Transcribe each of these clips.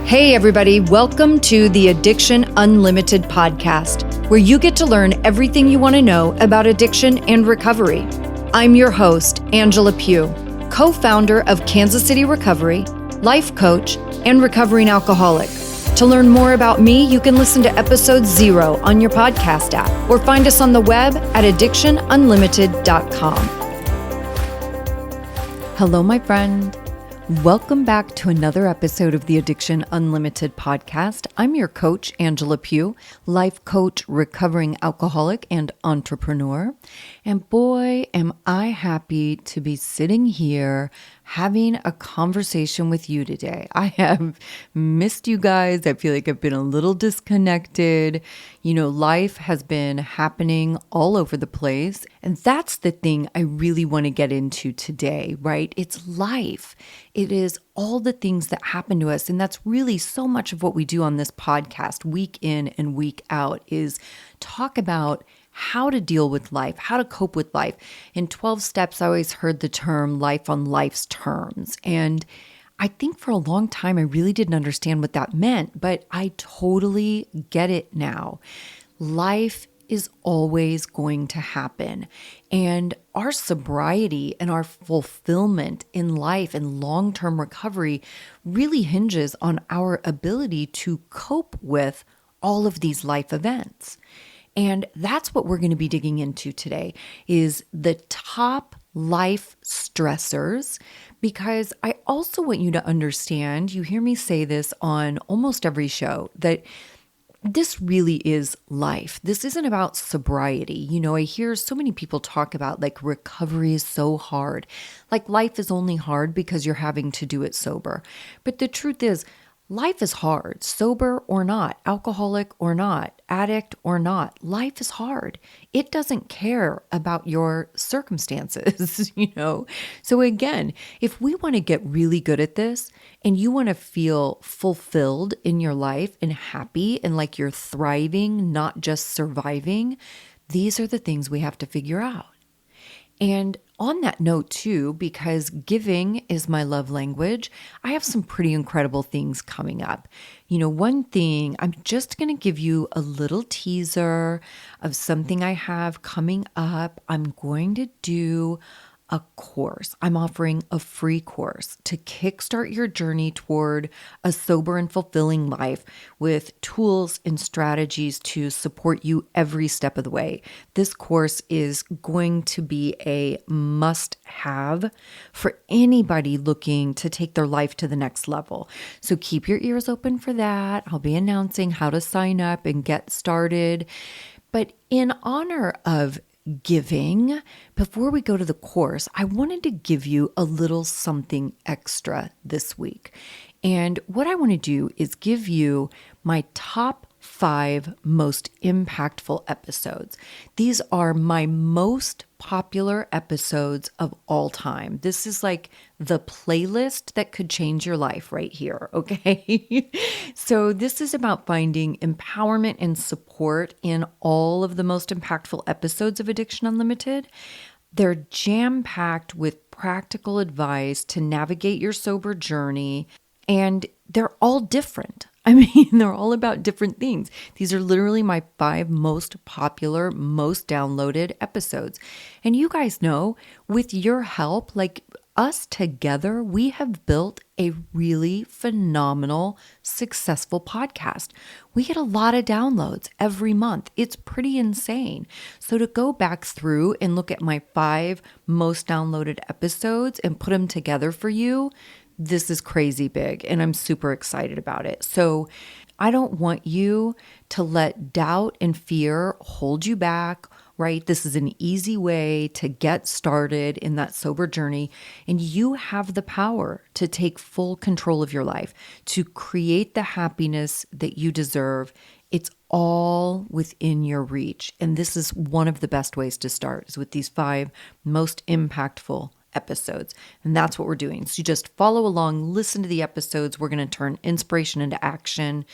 Hey everybody, welcome to the Addiction Unlimited podcast, where you get to learn everything you want to know about addiction and recovery. I'm your host, Angela Pugh, co-founder of Kansas City Recovery, life coach, and recovering alcoholic. To learn more about me, you can listen to episode 0 on your podcast app or find us on the web at addictionunlimited.com. Hello, my friend. Welcome back to another episode of the Addiction Unlimited podcast. I'm your coach, Angela Pugh, life coach, recovering alcoholic, and entrepreneur. And boy, am I happy to be sitting here having a conversation with you today. I have missed you guys. I feel like I've been a little disconnected. You know, life has been happening all over the place. And that's the thing I really want to get into today, right? It's life. It is all the things that happen to us. And that's really so much of what we do on this podcast, week in and week out, is talk about how to deal with life, how to cope with life. In 12 steps, I always heard the term life on life's terms. And I think for a long time, I really didn't understand what that meant, but I totally get it now. Life is always going to happen. And our sobriety and our fulfillment in life and long-term recovery really hinges on our ability to cope with all of these life events. And that's what we're going to be digging into today, is the top life stressors, because I also want you to understand, you hear me say this on almost every show, that this really is life. This isn't about sobriety. You know, I hear so many people talk about like recovery is so hard. Like life is only hard because you're having to do it sober. But the truth is, life is hard, sober or not, alcoholic or not, addict or not. Life is hard. It doesn't care about your circumstances, you know? So again, if we want to get really good at this and you want to feel fulfilled in your life and happy and like you're thriving, not just surviving, these are the things we have to figure out. And on that note too, because giving is my love language, I have some pretty incredible things coming up. You know, one thing, I'm just going to give you a little teaser of something I have coming up. I'm going to do a course. I'm offering a free course to kickstart your journey toward a sober and fulfilling life with tools and strategies to support you every step of the way. This course is going to be a must-have for anybody looking to take their life to the next level. So keep your ears open for that. I'll be announcing how to sign up and get started. But in honor of giving, before we go to the course, I wanted to give you a little something extra this week. And what I want to do is give you my top 5 most impactful episodes. These are my most popular episodes of all time. This is like the playlist that could change your life right here, okay? So this is about finding empowerment and support in all of the most impactful episodes of Addiction Unlimited. They're jam-packed with practical advice to navigate your sober journey, and they're all different. I mean, they're all about different things. These are literally my 5 most popular, most downloaded episodes. And you guys know, with your help, like us together, we have built a really phenomenal, successful podcast. We get a lot of downloads every month. It's pretty insane. So to go back through and look at my 5 most downloaded episodes and put them together for you, this is crazy big, and I'm super excited about it. So I don't want you to let doubt and fear hold you back, right? This is an easy way to get started in that sober journey, and you have the power to take full control of your life, to create the happiness that you deserve. It's all within your reach, and this is one of the best ways to start, is with these 5 most impactful episodes. And that's what we're doing. So you just follow along, listen to the episodes. We're going to turn inspiration into action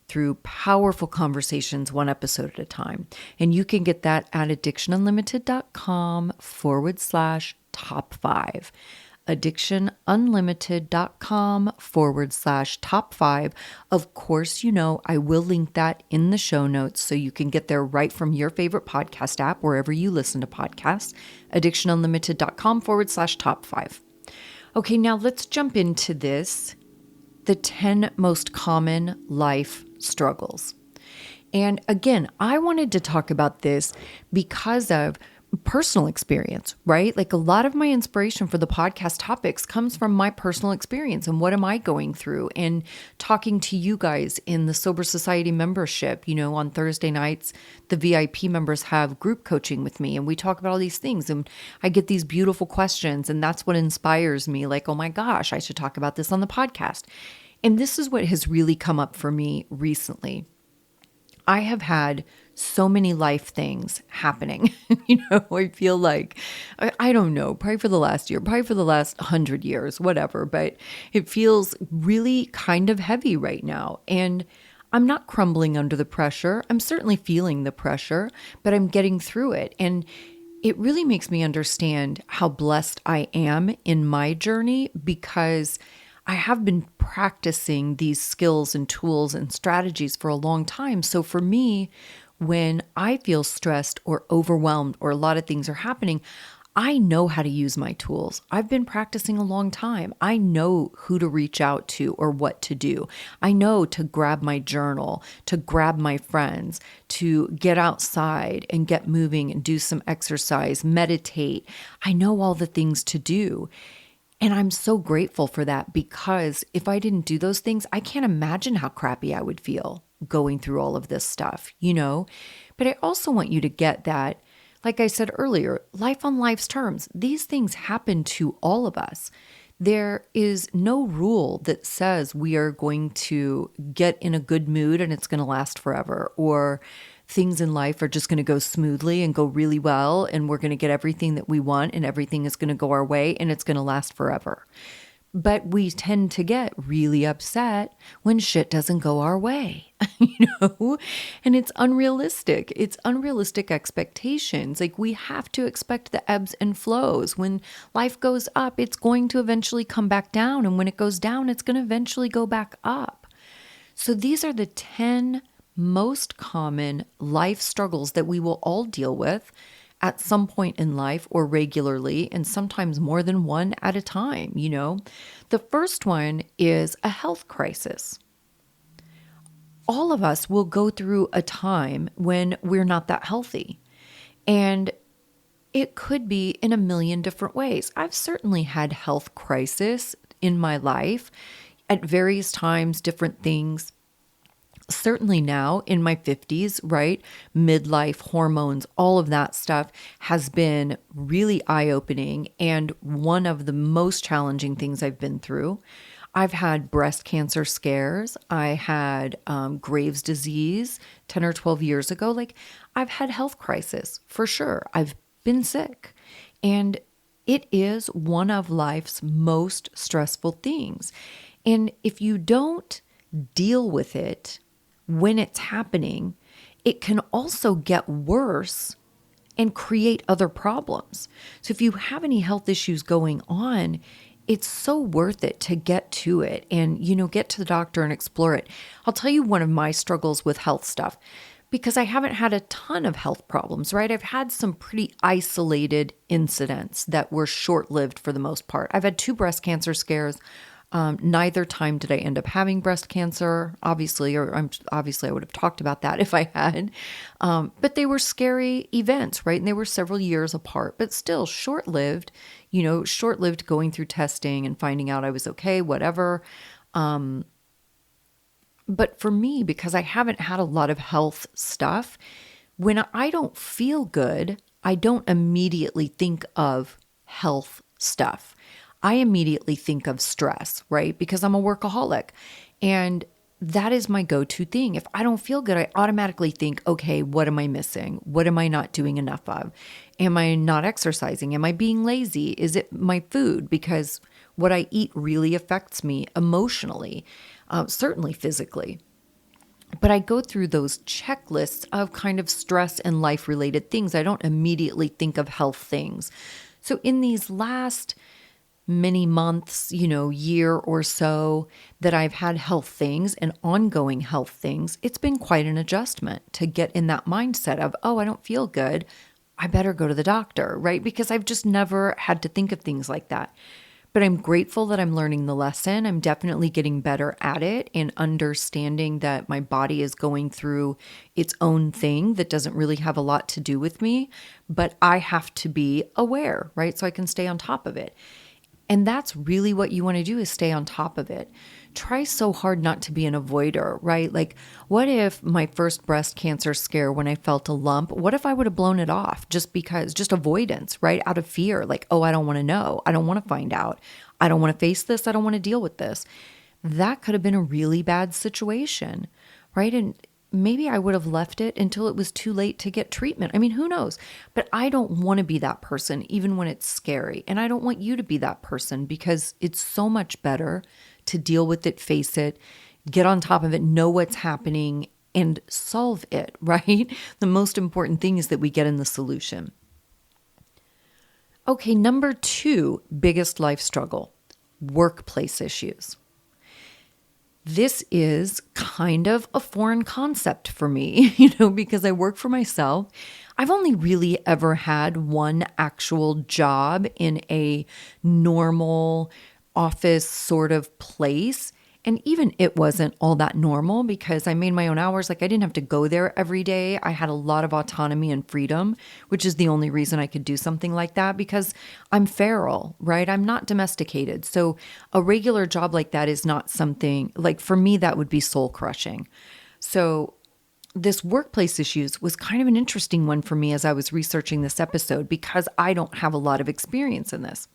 through powerful conversations, one episode at a time. And you can get that at addictionunlimited.com/top 5. addictionunlimited.com/top5. Of course, I will link that in the show notes so you can get there right from your favorite podcast app, wherever you listen to podcasts, addictionunlimited.com/top5. Okay, now let's jump into this. The 10 most common life struggles. And again, I wanted to talk about this because of personal experience, right? Like a lot of my inspiration for the podcast topics comes from my personal experience and what am I going through, and talking to you guys in the Sober Society membership. On Thursday nights, the VIP members have group coaching with me and we talk about all these things and I get these beautiful questions, and that's what inspires me. Like, oh my gosh, I should talk about this on the podcast. And this is what has really come up for me recently. I have had so many life things happening. I feel like, I don't know, probably for the last year, probably for the last 100 years, whatever, but it feels really kind of heavy right now. And I'm not crumbling under the pressure. I'm certainly feeling the pressure, but I'm getting through it. And it really makes me understand how blessed I am in my journey, because I have been practicing these skills and tools and strategies for a long time. So for me, when I feel stressed or overwhelmed or a lot of things are happening, I know how to use my tools. I've been practicing a long time. I know who to reach out to or what to do. I know to grab my journal, to grab my friends, to get outside and get moving and do some exercise, meditate. I know all the things to do. And I'm so grateful for that, because if I didn't do those things, I can't imagine how crappy I would feel going through all of this stuff, But I also want you to get that, like I said earlier, life on life's terms. These things happen to all of us. There is no rule that says we are going to get in a good mood and it's going to last forever, or things in life are just going to go smoothly and go really well, and we're going to get everything that we want and everything is going to go our way and it's going to last forever. But we tend to get really upset when shit doesn't go our way, and it's unrealistic. It's unrealistic expectations. Like, we have to expect the ebbs and flows. When life goes up, it's going to eventually come back down. And when it goes down, it's going to eventually go back up. So these are the 10 most common life struggles that we will all deal with at some point in life, or regularly, and sometimes more than one at a time. The first one is a health crisis. All of us will go through a time when we're not that healthy, and it could be in a million different ways. I've certainly had health crisis in my life at various times, different things. Certainly now in my 50s, right? Midlife, hormones, all of that stuff has been really eye-opening and one of the most challenging things I've been through. I've had breast cancer scares. I had Graves' disease 10 or 12 years ago. Like, I've had health crisis for sure. I've been sick. And it is one of life's most stressful things. And if you don't deal with it when it's happening, it can also get worse and create other problems. So if you have any health issues going on, it's so worth it to get to it and, get to the doctor and explore it. I'll tell you one of my struggles with health stuff, because I haven't had a ton of health problems, right? I've had some pretty isolated incidents that were short-lived for the most part. I've had 2 breast cancer scares. Neither time did I end up having breast cancer, obviously I would have talked about that if I had. But they were scary events, right? And they were several years apart, but still short-lived, going through testing and finding out I was okay, whatever. But for me, because I haven't had a lot of health stuff, when I don't feel good, I don't immediately think of health stuff. I immediately think of stress, right? Because I'm a workaholic. And that is my go-to thing. If I don't feel good, I automatically think, okay, what am I missing? What am I not doing enough of? Am I not exercising? Am I being lazy? Is it my food? Because what I eat really affects me emotionally, certainly physically. But I go through those checklists of kind of stress and life-related things. I don't immediately think of health things. So in these last many months, year or so that I've had health things and ongoing health things, it's been quite an adjustment to get in that mindset of, oh, I don't feel good. I better go to the doctor, right? Because I've just never had to think of things like that. But I'm grateful that I'm learning the lesson. I'm definitely getting better at it and understanding that my body is going through its own thing that doesn't really have a lot to do with me, but I have to be aware, right? So I can stay on top of it. And that's really what you want to do, is stay on top of it. Try so hard not to be an avoider, right? Like, what if my first breast cancer scare, when I felt a lump, what if I would have blown it off just avoidance, right? Out of fear, like, oh, I don't want to know. I don't want to find out. I don't want to face this. I don't want to deal with this. That could have been a really bad situation, right? And maybe I would have left it until it was too late to get treatment. I mean, who knows? But I don't want to be that person, even when it's scary. And I don't want you to be that person, because it's so much better to deal with it, face it, get on top of it, know what's happening, and solve it, right? The most important thing is that we get in the solution. Okay, number 2, biggest life struggle, workplace issues. This is kind of a foreign concept for me, because I work for myself. I've only really ever had one actual job in a normal office sort of place. And even it wasn't all that normal, because I made my own hours. Like, I didn't have to go there every day. I had a lot of autonomy and freedom, which is the only reason I could do something like that, because I'm feral, right? I'm not domesticated. So a regular job like that is not something, like, for me, that would be soul crushing. So this workplace issues was kind of an interesting one for me as I was researching this episode, because I don't have a lot of experience in this.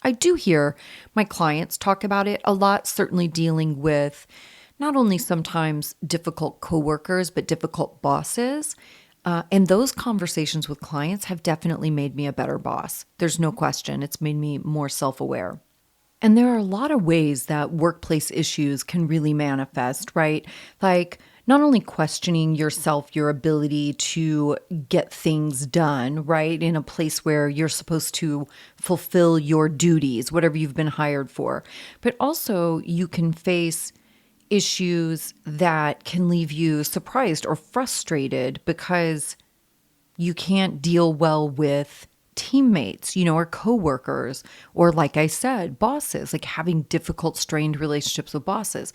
I do hear my clients talk about it a lot, certainly dealing with not only sometimes difficult coworkers, but difficult bosses. And those conversations with clients have definitely made me a better boss. There's no question. It's made me more self-aware. And there are a lot of ways that workplace issues can really manifest, right? Like, not only questioning yourself, your ability to get things done, right, in a place where you're supposed to fulfill your duties, whatever you've been hired for, but also you can face issues that can leave you surprised or frustrated because you can't deal well with teammates, or coworkers, or, like I said, bosses, like having difficult, strained relationships with bosses.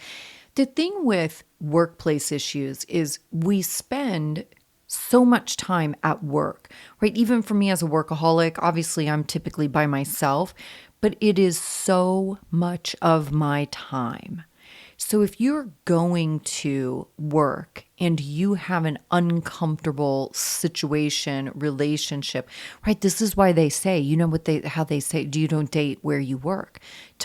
The thing with workplace issues is we spend so much time at work, right? Even for me as a workaholic, obviously I'm typically by myself, but it is so much of my time. So if you're going to work and you have an uncomfortable situation, relationship, right? This is why they say, how they say, you don't date where you work.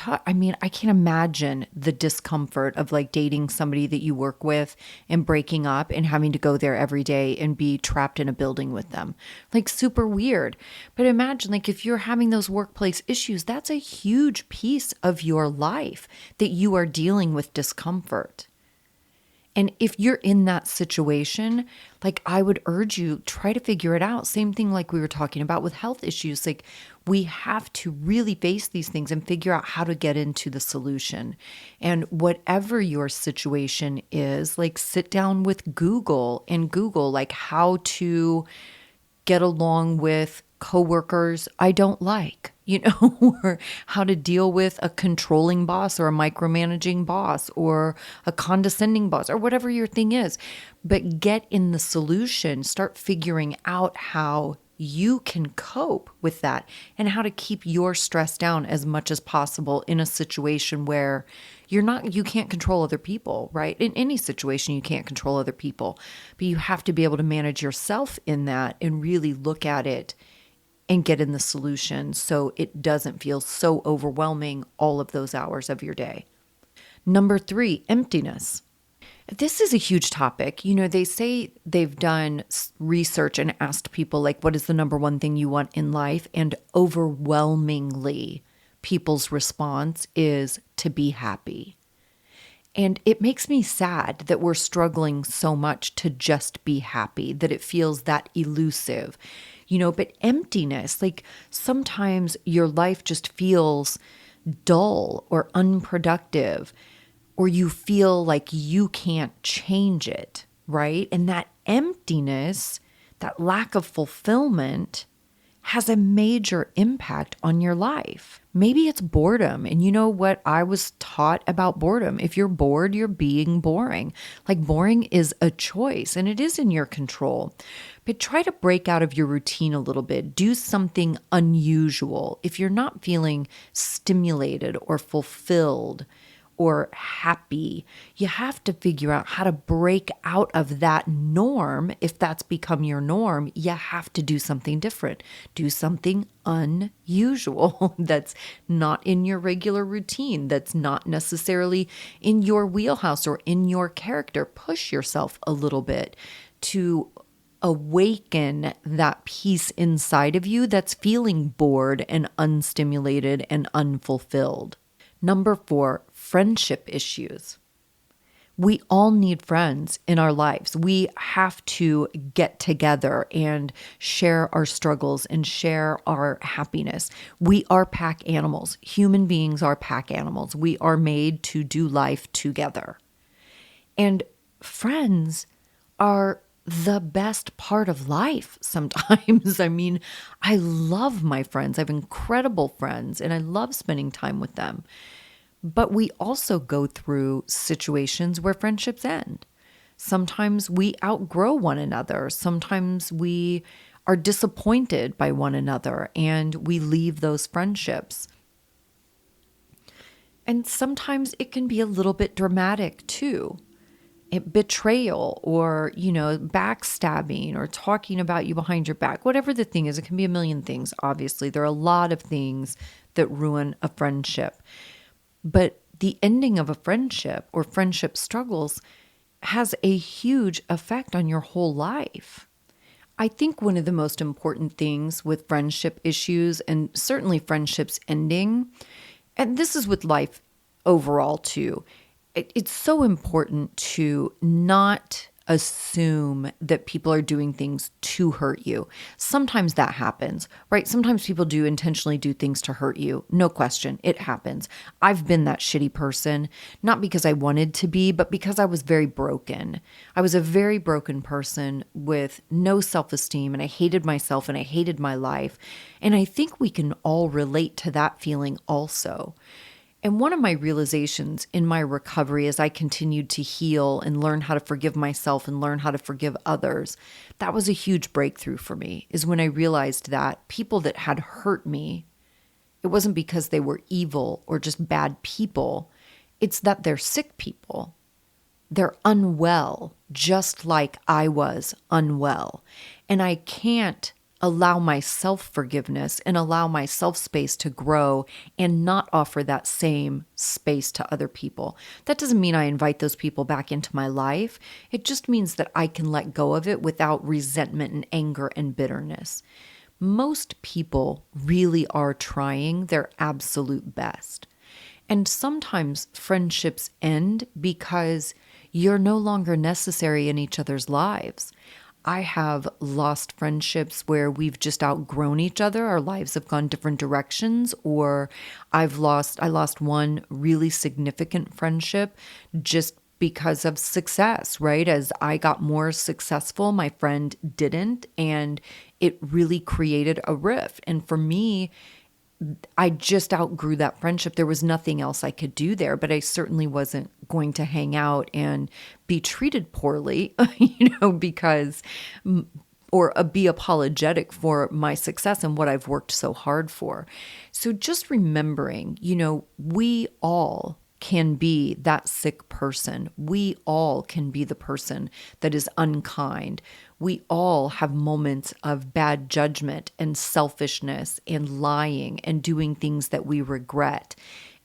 I can't imagine the discomfort of like dating somebody that you work with and breaking up and having to go there every day and be trapped in a building with them. Like, super weird. But imagine, like, if you're having those workplace issues, that's a huge piece of your life that you are dealing with discomfort. And if you're in that situation, like, I would urge you, try to figure it out. Same thing like we were talking about with health issues. Like, we have to really face these things and figure out how to get into the solution. And whatever your situation is, like, sit down with Google and Google like how to get along with coworkers I don't like, or how to deal with a controlling boss or a micromanaging boss or a condescending boss or whatever your thing is. But get in the solution, start figuring out how you can cope with that and how to keep your stress down as much as possible in a situation where you can't control other people, right? In any situation, you can't control other people, but you have to be able to manage yourself in that and really look at it and get in the solution so it doesn't feel so overwhelming all of those hours of your day. Number 3, emptiness. This is a huge topic. They say they've done research and asked people, like, what is the number one thing you want in life? And overwhelmingly, people's response is to be happy. And it makes me sad that we're struggling so much to just be happy, that it feels that elusive, but emptiness, like, sometimes your life just feels dull or unproductive, or you feel like you can't change it, right? And that emptiness, that lack of fulfillment has a major impact on your life. Maybe it's boredom. And you know what I was taught about boredom? If you're bored, you're being boring. Like boring is a choice and it is in your control. But try to break out of your routine a little bit. Do something unusual. If you're not feeling stimulated or fulfilled or happy, you have to figure out how to break out of that norm. If that's become your norm, you have to do something different. Do something unusual that's not in your regular routine, that's not necessarily in your wheelhouse or in your character. Push yourself a little bit to awaken that piece inside of you that's feeling bored and unstimulated and unfulfilled. Number 4, friendship issues. We all need friends in our lives. We have to get together and share our struggles and share our happiness. We are pack animals. Human beings are pack animals. We are made to do life together. And friends are the best part of life sometimes. I mean, I love my friends. I have incredible friends and I love spending time with them. But we also go through situations where friendships end. Sometimes we outgrow one another. Sometimes we are disappointed by one another and we leave those friendships. And sometimes it can be a little bit dramatic too. Betrayal or, backstabbing or talking about you behind your back, whatever the thing is, it can be a million things. Obviously, there are a lot of things that ruin a friendship. But the ending of a friendship or friendship struggles has a huge effect on your whole life. I think one of the most important things with friendship issues and certainly friendships ending, and this is with life overall too, it's so important to not assume that people are doing things to hurt you. Sometimes that happens, right? Sometimes people do intentionally do things to hurt you. No question. It happens. I've been that shitty person, not because I wanted to be, but because I was very broken. I was a very broken person with no self-esteem, and I hated myself and I hated my life. And I think we can all relate to that feeling also. And one of my realizations in my recovery as I continued to heal and learn how to forgive myself and learn how to forgive others, that was a huge breakthrough for me, is when I realized that people that had hurt me, it wasn't because they were evil or just bad people. It's that they're sick people. They're unwell, just like I was unwell. And I can't allow myself forgiveness and allow myself space to grow and not offer that same space to other people. That doesn't mean I invite those people back into my life. It just means that I can let go of it without resentment and anger and bitterness. Most people really are trying their absolute best. And sometimes friendships end because you're no longer necessary in each other's lives. I have lost friendships where we've just outgrown each other. Our lives have gone different directions, or I lost one really significant friendship just because of success, right? As I got more successful, my friend didn't, and it really created a rift. And for me, I just outgrew that friendship. There was nothing else I could do there, but I certainly wasn't going to hang out and be treated poorly, because, or be apologetic for my success and what I've worked so hard for. So just remembering, we all can be that sick person. We all can be the person that is unkind. We all have moments of bad judgment and selfishness and lying and doing things that we regret.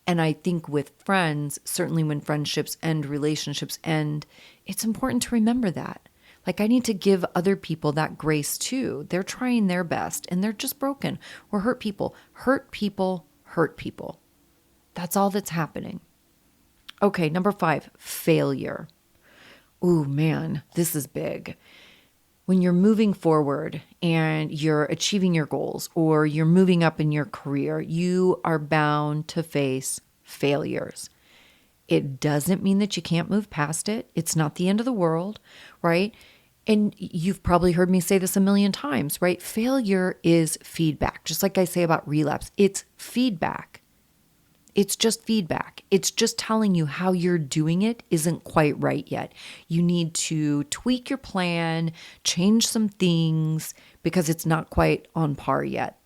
And I think with friends, certainly when friendships end, relationships end, it's important to remember that. Like, I need to give other people that grace too. They're trying their best and they're just broken. Or hurt people. Hurt people hurt people. That's all that's happening. Okay, number 5, failure. Ooh, man, this is big. when you're moving forward and you're achieving your goals or you're moving up in your career, you are bound to face failures. It doesn't mean that you can't move past it. It's not the end of the world, right? And you've probably heard me say this a million times, right? Failure is feedback. Just like I say about relapse, it's feedback. It's just feedback. It's just telling you how you're doing it isn't quite right yet. You need to tweak your plan, change some things because it's not quite on par yet.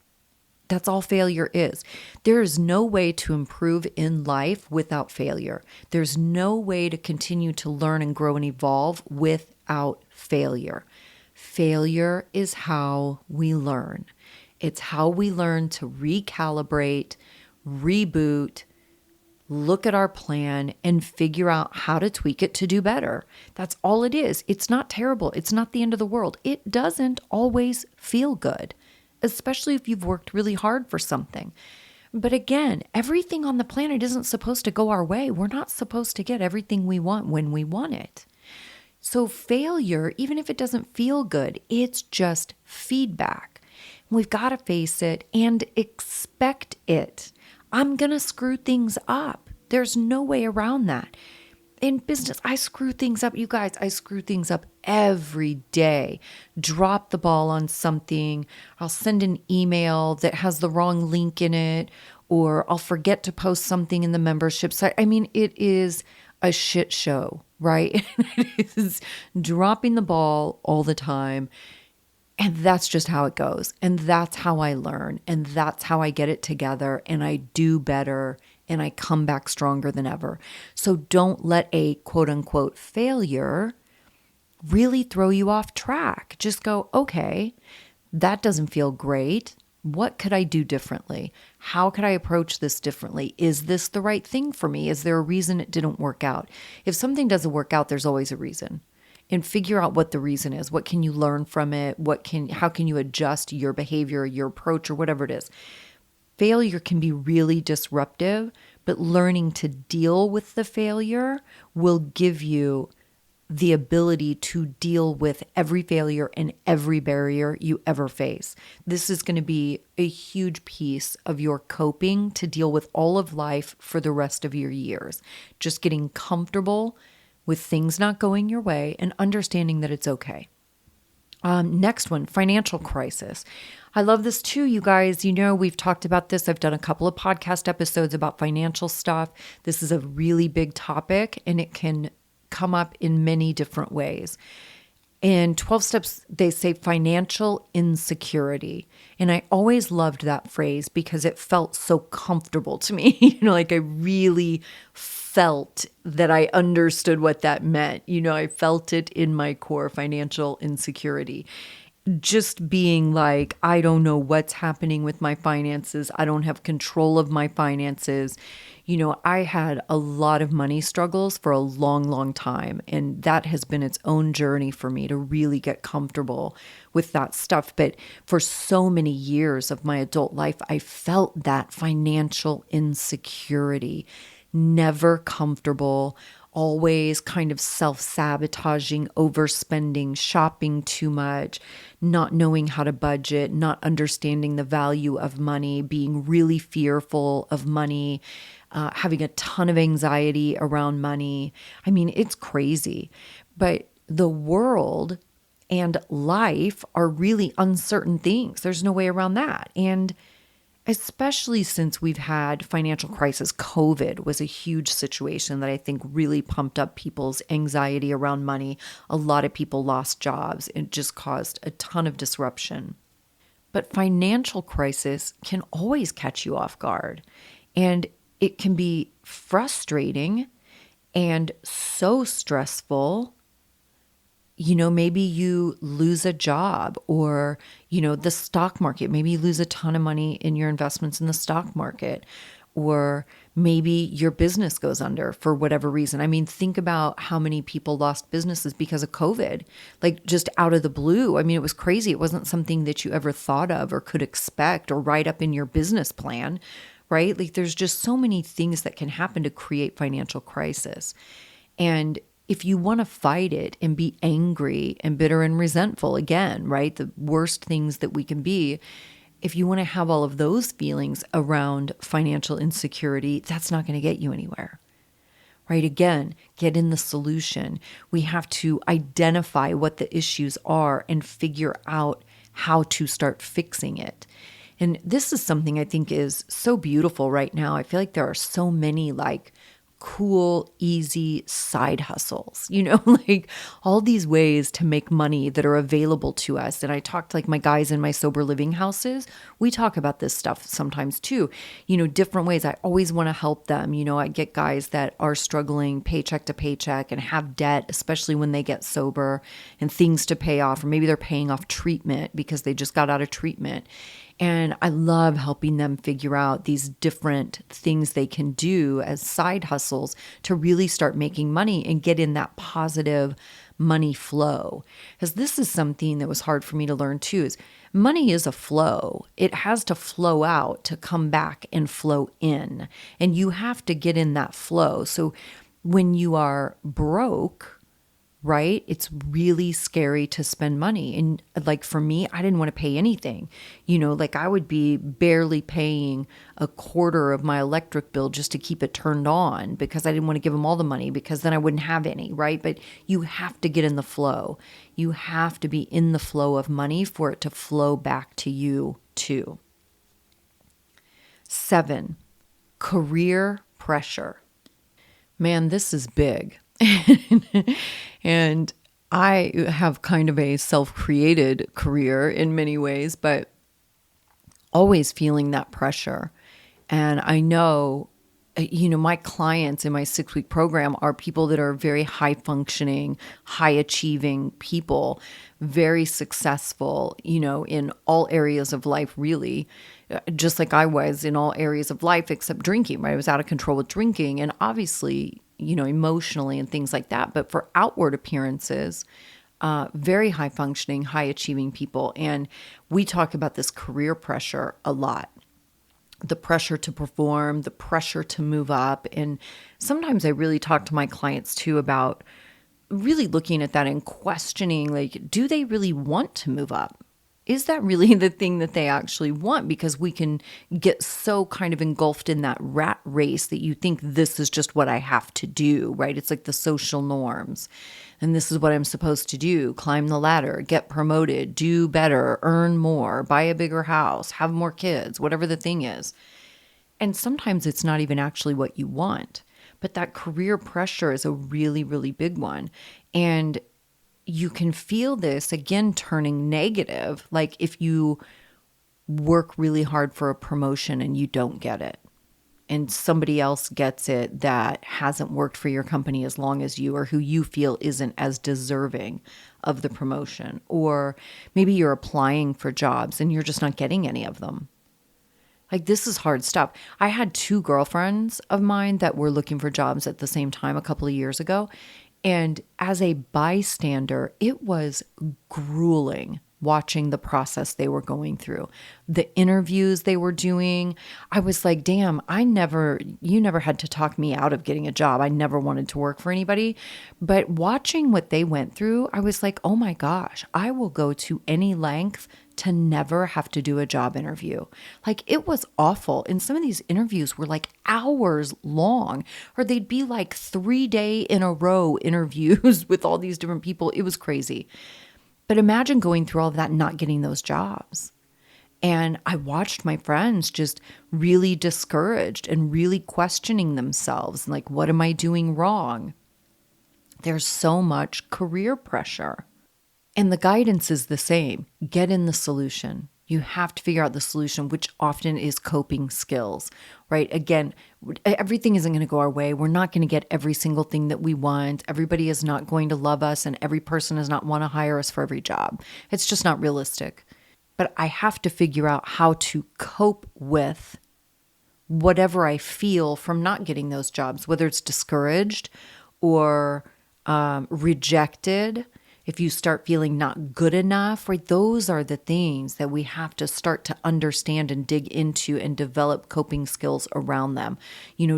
That's all failure is. There is no way to improve in life without failure. There's no way to continue to learn and grow and evolve without failure. Failure is how we learn. It's how we learn to recalibrate, reboot, look at our plan and figure out how to tweak it to do better. That's all it is. It's not terrible. It's not the end of the world. It doesn't always feel good, especially if you've worked really hard for something. But again, everything on the planet isn't supposed to go our way. We're not supposed to get everything we want when we want it. So failure, even if it doesn't feel good, it's just feedback. We've got to face it and expect it. I'm going to screw things up. There's no way around that. In business, I screw things up. You guys, I screw things up every day. Drop the ball on something. I'll send an email that has the wrong link in it, or I'll forget to post something in the membership site. I mean, it is a shit show, right? It is dropping the ball all the time. And that's just how it goes. And that's how I learn. And that's how I get it together. And I do better. And I come back stronger than ever. So don't let a quote unquote failure really throw you off track. Just go, okay, that doesn't feel great. What could I do differently? How could I approach this differently? Is this the right thing for me? Is there a reason it didn't work out? If something doesn't work out, there's always a reason. And figure out what the reason is. What can you learn from it? How can you adjust your behavior, your approach, or whatever it is? Failure can be really disruptive, but learning to deal with the failure will give you the ability to deal with every failure and every barrier you ever face. This is going to be a huge piece of your coping to deal with all of life for the rest of your years. Just getting comfortable with things not going your way and understanding that it's okay. Next one, financial crisis. I love this too, you guys. You know, we've talked about this. I've done a couple of podcast episodes about financial stuff. This is a really big topic and it can come up in many different ways. In 12 steps, they say financial insecurity. And I always loved that phrase because it felt so comfortable to me. Like I really felt that I understood what that meant. I felt it in my core, financial insecurity. Just being like, I don't know what's happening with my finances. I don't have control of my finances. I had a lot of money struggles for a long, long time. And that has been its own journey for me to really get comfortable with that stuff. But for so many years of my adult life, I felt that financial insecurity, never comfortable, always kind of self-sabotaging, overspending, shopping too much, not knowing how to budget, not understanding the value of money, being really fearful of money, having a ton of anxiety around money. I mean, it's crazy. But the world and life are really uncertain things. There's no way around that. And especially since we've had financial crisis, COVID was a huge situation that I think really pumped up people's anxiety around money. A lot of people lost jobs. It just caused a ton of disruption. But financial crisis can always catch you off guard. And it can be frustrating and so stressful. Maybe you lose a job or, the stock market. Maybe you lose a ton of money in your investments in the stock market, or maybe your business goes under for whatever reason. I mean, think about how many people lost businesses because of COVID, like just out of the blue. I mean, it was crazy. It wasn't something that you ever thought of or could expect or write up in your business plan, right? Like there's just so many things that can happen to create financial crisis. And if you want to fight it and be angry and bitter and resentful, again, right? The worst things that we can be. If you want to have all of those feelings around financial insecurity, that's not going to get you anywhere. Right? Again, get in the solution. We have to identify what the issues are and figure out how to start fixing it. And this is something I think is so beautiful right now. I feel like there are so many cool, easy side hustles, like all these ways to make money that are available to us. And I talk to my guys in my sober living houses. We talk about this stuff sometimes too, different ways. I always want to help them. I get guys that are struggling paycheck to paycheck and have debt, especially when they get sober and things to pay off, or maybe they're paying off treatment because they just got out of treatment. And I love helping them figure out these different things they can do as side hustles to really start making money and get in that positive money flow. Because this is something that was hard for me to learn too, is money is a flow. It has to flow out to come back and flow in. And you have to get in that flow. So when you are broke, right? It's really scary to spend money. And for me, I didn't want to pay anything. I would be barely paying a quarter of my electric bill just to keep it turned on because I didn't want to give them all the money because then I wouldn't have any, right? But you have to get in the flow. You have to be in the flow of money for it to flow back to you too. 7, career pressure. Man, this is big. And I have kind of a self-created career in many ways, but always feeling that pressure. And I know, my clients in my 6-week program are people that are very high functioning, high achieving people, very successful, in all areas of life, really, just like I was in all areas of life except drinking, right? I was out of control with drinking and obviously, emotionally and things like that. But for outward appearances, very high functioning, high achieving people. And we talk about this career pressure a lot. The pressure to perform, the pressure to move up. And sometimes I really talk to my clients too about really looking at that and questioning, do they really want to move up? Is that really the thing that they actually want? Because we can get so kind of engulfed in that rat race that you think this is just what I have to do, right? It's like the social norms. And this is what I'm supposed to do: climb the ladder, get promoted, do better, earn more, buy a bigger house, have more kids, whatever the thing is. And sometimes it's not even actually what you want. But that career pressure is a really, really big one. And you can feel this again turning negative, like if you work really hard for a promotion and you don't get it, and somebody else gets it that hasn't worked for your company as long as you, or who you feel isn't as deserving of the promotion. Or maybe you're applying for jobs and you're just not getting any of them. This is hard stuff. I had 2 girlfriends of mine that were looking for jobs at the same time a couple of years ago. And as a bystander, it was grueling watching the process they were going through, the interviews they were doing. I was like, damn, you never had to talk me out of getting a job. I never wanted to work for anybody. But watching what they went through, I was like, oh my gosh, I will go to any length to never have to do a job interview. It was awful. And some of these interviews were hours long, or they'd be 3-day in a row interviews with all these different people. It was crazy. But imagine going through all of that and not getting those jobs. And I watched my friends just really discouraged and really questioning themselves. What am I doing wrong? There's so much career pressure. And the guidance is the same. Get in the solution. You have to figure out the solution, which often is coping skills, right? Again, everything isn't going to go our way. We're not going to get every single thing that we want. Everybody is not going to love us, and every person does not want to hire us for every job. It's just not realistic. But I have to figure out how to cope with whatever I feel from not getting those jobs, whether it's discouraged or rejected. if you start feeling not good enough, right? Those are the things that we have to start to understand and dig into and develop coping skills around them.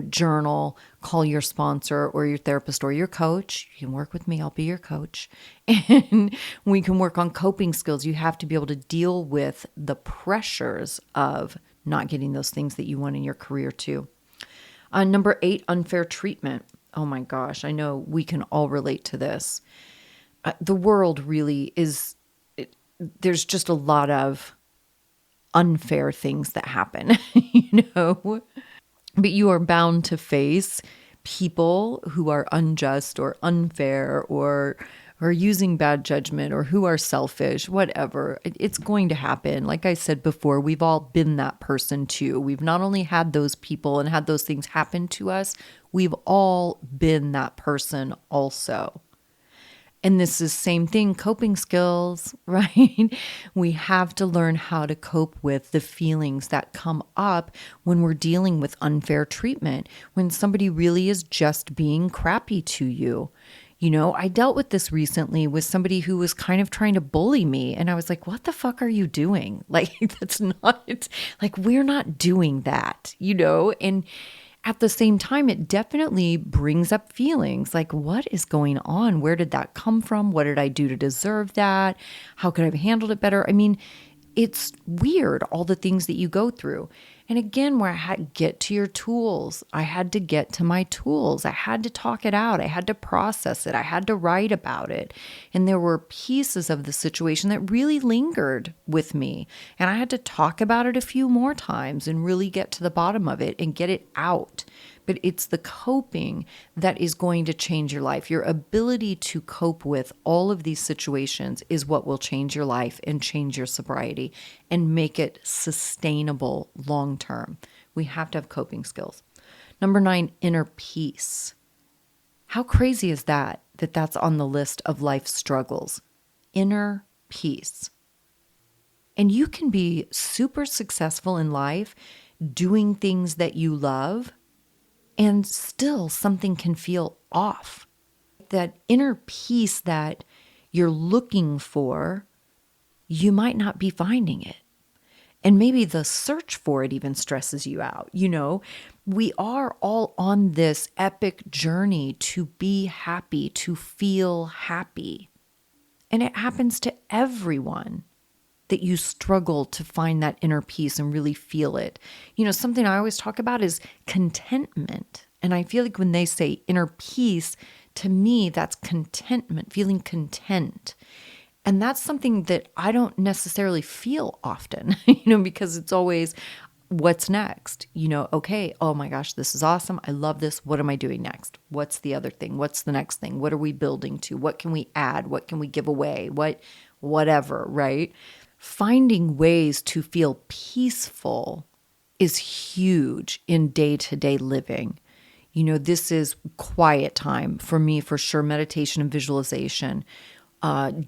Journal, call your sponsor or your therapist or your coach. You can work with me, I'll be your coach. And we can work on coping skills. You have to be able to deal with the pressures of not getting those things that you want in your career too. Number 8, unfair treatment. Oh my gosh, I know we can all relate to this. The world really is, there's just a lot of unfair things that happen, But you are bound to face people who are unjust or unfair or using bad judgment or who are selfish, whatever. It's going to happen. Like I said before, we've all been that person too. We've not only had those people and had those things happen to us, we've all been that person also. And this is same thing, coping skills, right? We have to learn how to cope with the feelings that come up when we're dealing with unfair treatment, when somebody really is just being crappy to you. I dealt with this recently with somebody who was kind of trying to bully me. And I was like, what the fuck are you doing? That's not, we're not doing that, And at the same time, it definitely brings up feelings like, what is going on? Where did that come from? What did I do to deserve that? How could I have handled it better? I mean, it's weird, all the things that you go through. And again, where I had to get to your tools, I had to get to my tools. I had to talk it out. I had to process it. I had to write about it. And there were pieces of the situation that really lingered with me. And I had to talk about it a few more times and really get to the bottom of it and get it out. But it's the coping that is going to change your life. Your ability to cope with all of these situations is what will change your life and change your sobriety and make it sustainable long term. We have to have coping skills. Number 9, inner peace. How crazy is that that's on the list of life struggles? Inner peace. And you can be super successful in life doing things that you love, and still something can feel off. That inner peace that you're looking for, you might not be finding it. And maybe the search for it even stresses you out. We are all on this epic journey to be happy, to feel happy. And it happens to everyone that you struggle to find that inner peace and really feel it. Something I always talk about is contentment. And I feel like when they say inner peace, to me, that's contentment, feeling content. And that's something that I don't necessarily feel often, because it's always, what's next? Okay, oh my gosh, this is awesome. I love this. What am I doing next? What's the other thing? What's the next thing? What are we building to? What can we add? What can we give away? Whatever, right? Finding ways to feel peaceful is huge in day-to-day living. This is quiet time for me, for sure. Meditation and visualization,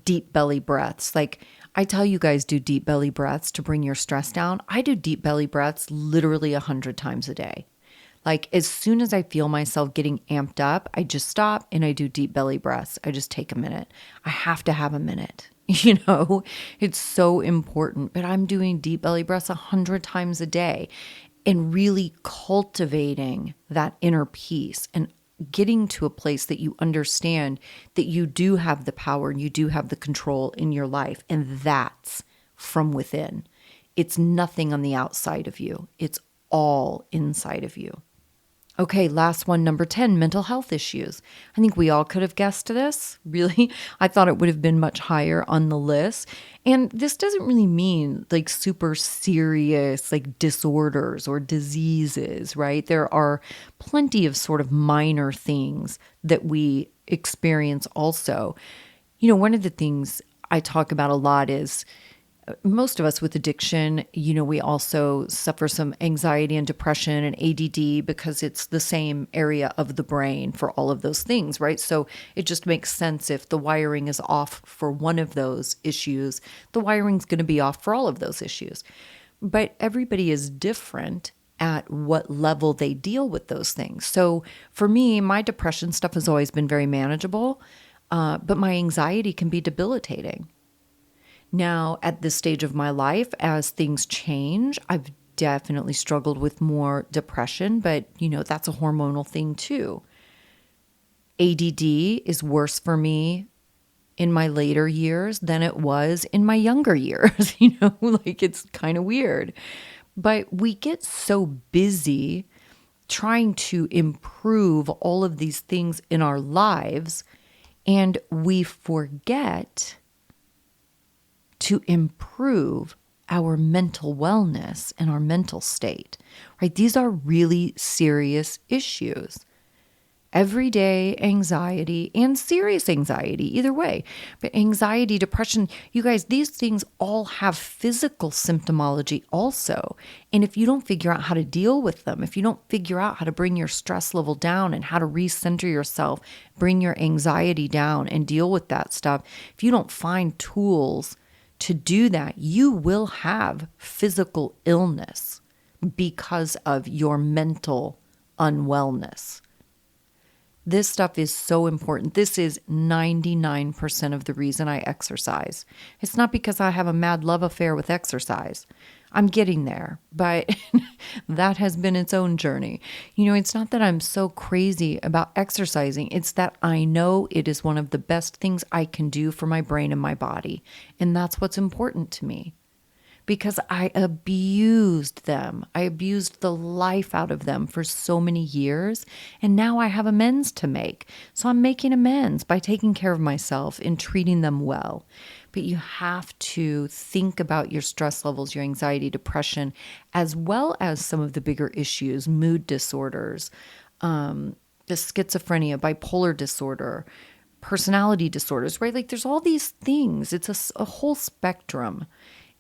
deep belly breaths. I tell you guys, do deep belly breaths to bring your stress down. I do deep belly breaths literally 100 times a day. As soon as I feel myself getting amped up, I just stop and I do deep belly breaths. I just take a minute. I have to have a minute. It's so important. But I'm doing deep belly breaths 100 times a day and really cultivating that inner peace and getting to a place that you understand that you do have the power and you do have the control in your life. And that's from within. It's nothing on the outside of you. It's all inside of you. Okay, last one, number 10, mental health issues. I think we all could have guessed this, really. I thought it would have been much higher on the list. And this doesn't really mean super serious disorders or diseases, right? There are plenty of sort of minor things that we experience also. One of the things I talk about a lot is most of us with addiction, we also suffer some anxiety and depression and ADD because it's the same area of the brain for all of those things, right? So it just makes sense if the wiring is off for one of those issues, the wiring's going to be off for all of those issues. But everybody is different at what level they deal with those things. So for me, my depression stuff has always been very manageable. but my anxiety can be debilitating. Now, at this stage of my life, as things change, I've definitely struggled with more depression, but that's a hormonal thing too. ADD is worse for me in my later years than it was in my younger years. It's kind of weird. But we get so busy trying to improve all of these things in our lives, and we forget to improve our mental wellness and our mental state, right? These are really serious issues. Everyday anxiety and serious anxiety, either way. But anxiety, depression, you guys, these things all have physical symptomology also. And if you don't figure out how to deal with them, if you don't figure out how to bring your stress level down and how to recenter yourself, bring your anxiety down and deal with that stuff, if you don't find tools to do that, you will have physical illness because of your mental unwellness. This stuff is so important. This is 99% of the reason I exercise. It's not because I have a mad love affair with exercise. I'm getting there, but that has been its own journey. It's not that I'm so crazy about exercising. It's that I know it is one of the best things I can do for my brain and my body. And that's what's important to me. Because I abused them. I abused the life out of them for so many years. And now I have amends to make. So I'm making amends by taking care of myself and treating them well. But you have to think about your stress levels, your anxiety, depression, as well as some of the bigger issues, mood disorders, the schizophrenia, bipolar disorder, personality disorders, right? There's all these things. It's a whole spectrum.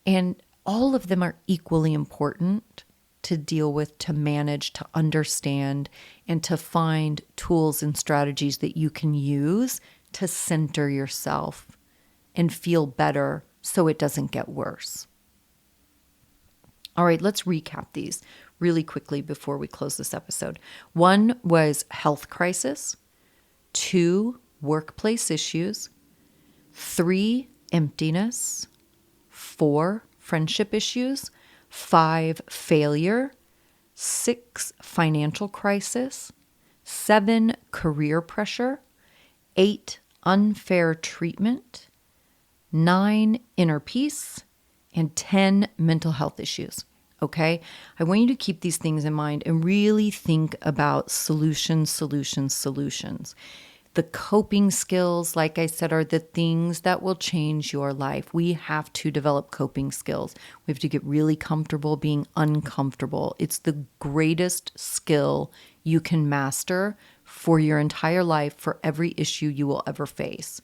And all of them are equally important to deal with, to manage, to understand, and to find tools and strategies that you can use to center yourself and feel better so it doesn't get worse. All right, let's recap these really quickly before we close this episode. 1 was health crisis. 2, workplace issues. 3, emptiness. 4, friendship issues. 5, failure. 6, financial crisis. 7, career pressure. 8, unfair treatment. 9, inner peace. And 10, mental health issues. Okay? I want you to keep these things in mind and really think about solutions. The coping skills, like I said, are the things that will change your life. We have to develop coping skills. We have to get really comfortable being uncomfortable. It's the greatest skill you can master for your entire life, for every issue you will ever face.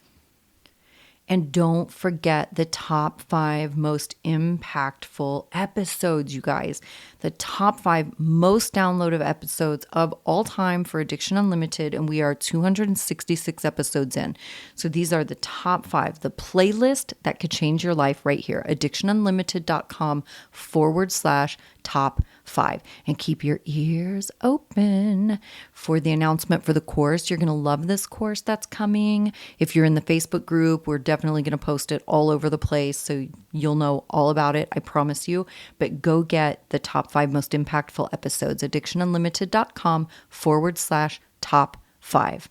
And don't forget the top 5 most impactful episodes, you guys. The top 5 most downloaded episodes of all time for Addiction Unlimited, and we are 266 episodes in. So these are the top 5, the playlist that could change your life right here, addictionunlimited.com/top 5. And keep your ears open for the announcement for the course. You're going to love this course that's coming. If you're in the Facebook group, we're definitely going to post it all over the place, so you'll know all about it, I promise you. But go get the top 5 most impactful episodes, addictionunlimited.com/top 5.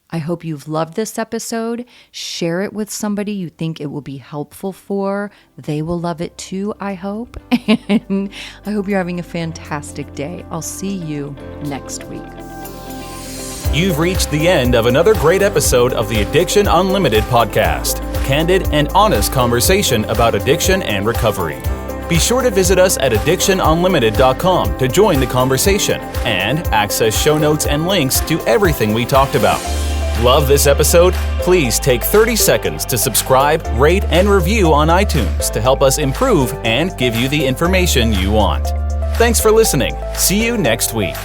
I hope you've loved this episode. Share it with somebody you think it will be helpful for. They will love it too, I hope. And I hope you're having a fantastic day. I'll see you next week. You've reached the end of another great episode of the Addiction Unlimited podcast. Candid and honest conversation about addiction and recovery. Be sure to visit us at addictionunlimited.com to join the conversation and access show notes and links to everything we talked about. Love this episode? Please take 30 seconds to subscribe, rate, and review on iTunes to help us improve and give you the information you want. Thanks for listening. See you next week.